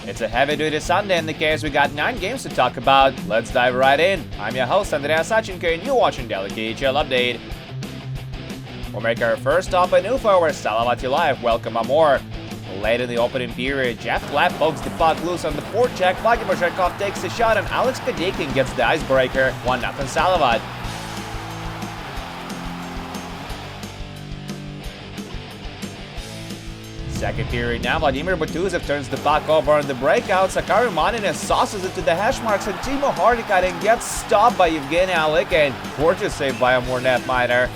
It's a heavy-duty Sunday in the case. We got 9 games to talk about. Let's dive right in. I'm your host, Andrea Sachenko, and you're watching Daily KHL Update. We'll make our first stop in Ufa, where Salavat welcome Amore. Late in the opening period, Jeff Clapp pokes the puck loose on the forecheck. Vadimiev takes a shot, and Alex Kadekin gets the icebreaker. 1-0 Salavat. Second period now, Vladimir Butuzev turns the puck over on the breakout. Sakari Manines sauces it to the hash marks, and Timo Hardikainen gets stopped by Evgeny Alekin. Gorgeous save by Amore netminder.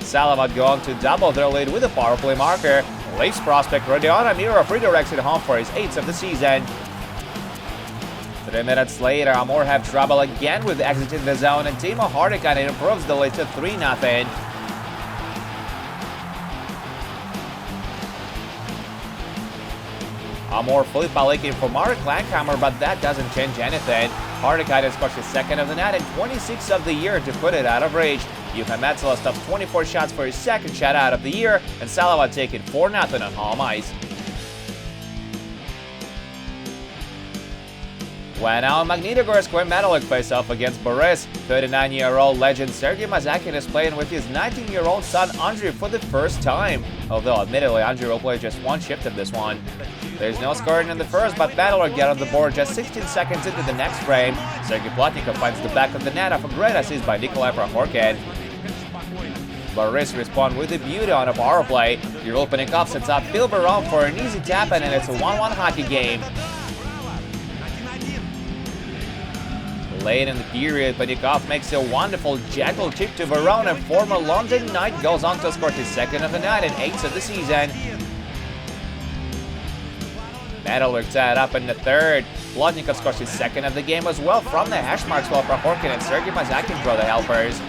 Salavat go on to double their lead with a power play marker. Leafs prospect Rodion Amirov redirects it home for his 8th of the season. 3 minutes later, Amore have trouble again with exiting the zone, and Timo Hardikainen improves the lead to 3-0. Amore flip Alekin for Marek Lankhammer, but that doesn't change anything. Hardikainen scores his 2nd of the night and 26th of the year to put it out of reach. Juha Metsola stops 24 shots for his 2nd shutout of the year, and Salavat take it 4-0 on home ice. When our Magnitogorsk square Madolora face off against Boris, 39-year-old legend Sergei Mazakin is playing with his 19-year-old son Andrei for the first time. Although admittedly Andrei will play just 1 shift in this one. There's no scoring in the first, but Madolora get on the board just 16 seconds into the next frame. Sergei Plotnikov finds the back of the net off a great assist by Nikolai Prokhorkin. Boris respond with a beauty on a power play. Kirill Panikov sets up Bilbaram for an easy tap-in, and it's a 1-1 hockey game. Late in the period, Panikov makes a wonderful gentle chip to Verona, and former London Knight goes on to score his 2nd of the night and 8th of the season. Madolora tied up in the 3rd. Plotnikov scores his 2nd of the game as well from the hash marks, while Prokhorkin and Sergei Mazakin draw the helpers.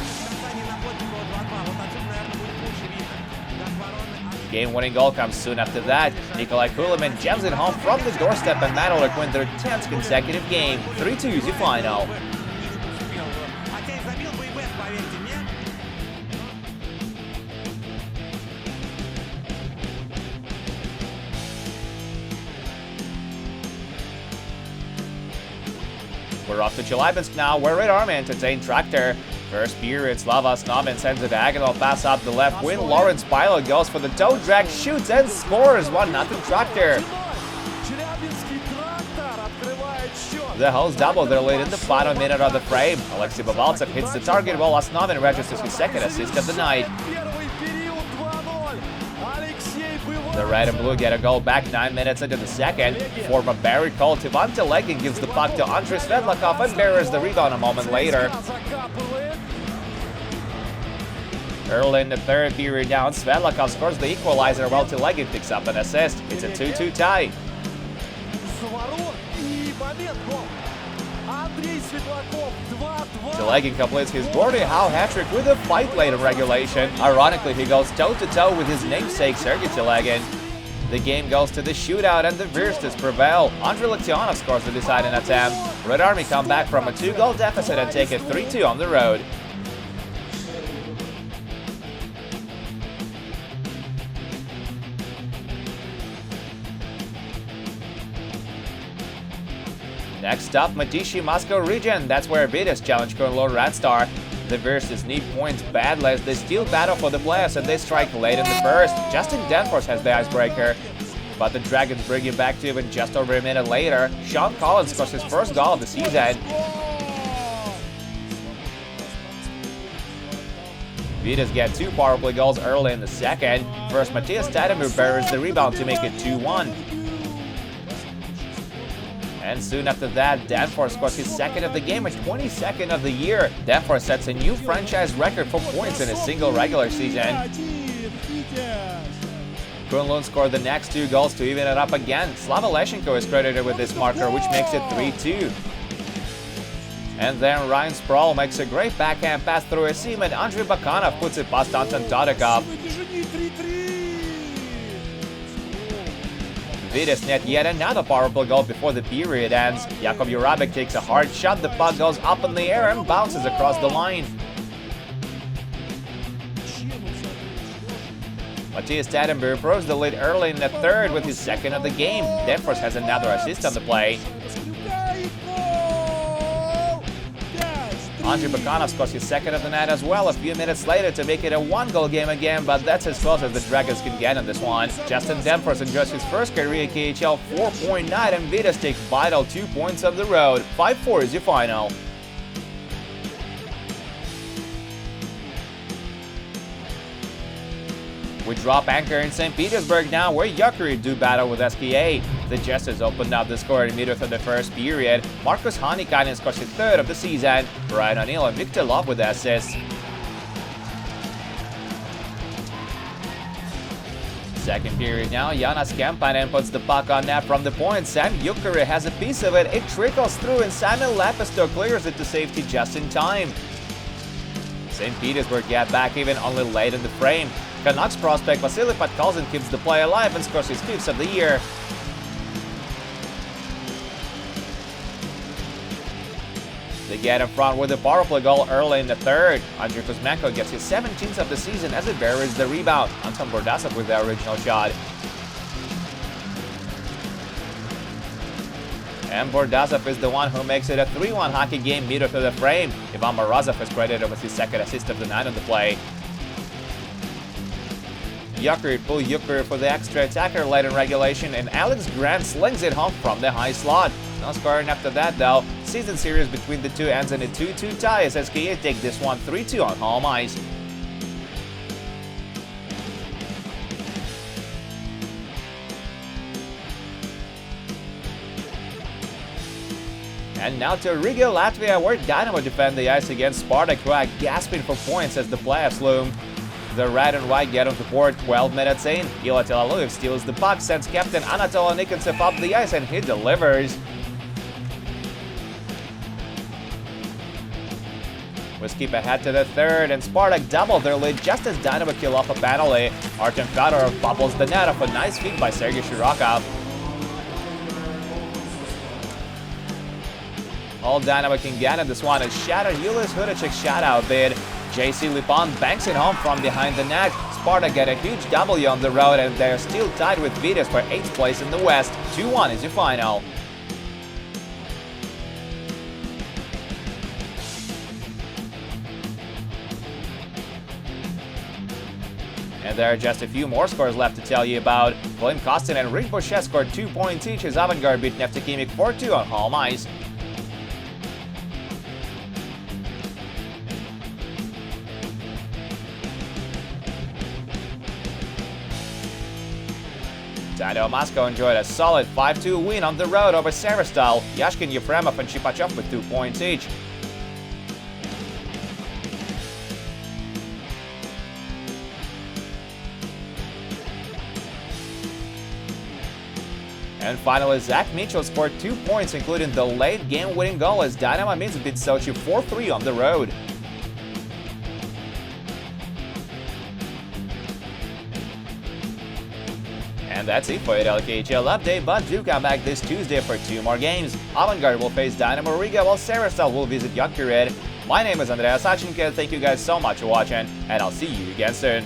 Game-winning goal comes soon after that. Nikolai Kulemin jams it home from the doorstep, and Madolora win their 10th consecutive game. 3-2 is the final. We're off to Chelyabinsk now, where Red Army entertain Tractor. First period, Slava Snobin sends a diagonal pass up the left wing. Lawrence Pilot goes for the toe drag, shoots and scores. 1-0 Tractor. The hosts double their lead in the final minute of the frame. Alexei Babaltsev hits the target, while Osnovin registers his 2nd assist of the night. The red and blue get a goal back 9 minutes into the second. Former Barry Colt Ivan Telegin gives the puck to Andrei Svedlakov and buries the rebound a moment later. Early in the 3rd period down, Svedlakov scores the equalizer while Telegin picks up an assist. It's a 2-2 tie. Telegin completes his Gordie Howe hat-trick with a fight late in regulation. Ironically, he goes toe-to-toe with his namesake Sergei Telegin. The game goes to the shootout, and the Virstas prevail. Andrei Lektionov scores the deciding attempt. Red Army come back from a 2-goal deficit and take it 3-2 on the road. Next up, Matishi Moscow region. That's where Vidas challenge Köln Red Star. The Virstas need points badly as they still battle for the playoffs, and they strike late in the first. Justin Danforth has the icebreaker, but the Dragons bring him back to even just over a minute later. Sean Collins scores his 1st goal of the season. Vidas get 2 power play goals early in the second. First, Matthias Tadamir buries the rebound to make it 2-1. And soon after that, Danforth scores his 2nd of the game and 22nd of the year. Danforth sets a new franchise record for points in a single regular season. Köln scored the next 2 goals to even it up again. Slava Leshenko is credited with this marker, which makes it 3-2. And then Ryan Sproul makes a great backhand pass through a seam, and Andrei Bakanov puts it past Anton Todikov. Vidas net yet another power play goal before the period ends. Jakub Jurabek takes a hard shot, the puck goes up in the air and bounces across the line. Matthias Stenberg proves the lead early in the third with his second of the game. Danforth has another assist on the play. Andrei Bakanov scores his second of the night as well a few minutes later to make it a one-goal game again, but that's as close as the Dragons can get in this one. Justin Danforth enjoys his first career KHL 4.9 and Vitas take vital 2 points on the road. 5-4 is your final. We drop anchor in St. Petersburg now, where Jokerit do battle with vsSKA. The Jesters opened up the score immediately for the first period. Markus Hannikainen scores his third of the season. Ryan O'Neill and Victor Love with the assists. Second period now, Joonas Kemppainen puts the puck on net from the point. Sam Jokerit has a piece of it. It trickles through and Samuel Lepisto clears it to safety just in time. St. Petersburg get back even only late in the frame. Canucks prospect Vasily Podkolzin keeps the play alive and scores his fifth of the year. They get in front with a power play goal early in the third. Andrei Kuzmenko gets his 17th of the season as he buries the rebound. Anton Bordasov with the original shot. And Bordasov is the one who makes it a 3-1 hockey game meter to the frame. Ivan Morozov is credited with his second assist of the night on the play. Jokerit pull Jokerit for the extra attacker late in regulation, and Alex Grant slings it home from the high slot. No scoring after that though. Season series between the two ends in a 2-2 tie as vsSKA take this one 3-2 on home ice. And now to Riga, Latvia, where Dynamo defend the ice against Spartak, who are gasping for points as the playoffs loom. The red and white get onto board 12 minutes in. Ila Telaluev steals the puck, sends captain Anatoly Nikonsev up the ice, and he delivers. We skip ahead to the third, and Spartak double their lead just as Dynamo kill off a penalty. Artem Fedorov bubbles the net off a nice feed by Sergei Shirokov. All Dynamo can get in this one is shattered Julius Hudacek's shutout bid. JC Lipon banks it home from behind the net. Spartak get a huge W on the road, and they're still tied with Vitas for 8th place in the West. 2-1 is your final. And there are just a few more scores left to tell you about. Glenn Costin and Rick Boucher scored 2 points each as Avangard beat Neftekimik 4-2 on home ice. Dynamo Moscow enjoyed a solid 5-2 win on the road over Severstall. Yashkin, Yefremov and Shipachov with 2 points each. And finally, Zach Mitchell scored 2 points, including the late game-winning goal as Dynamo Minsk beat Sochi 4-3 on the road. And that's it for your KHL update, but do come back this Tuesday for 2 more games. Avangard will face Dynamo Riga, while Severstall will visit Jokerit. My name is Andreas Sachenko. Thank you guys so much for watching, and I'll see you again soon.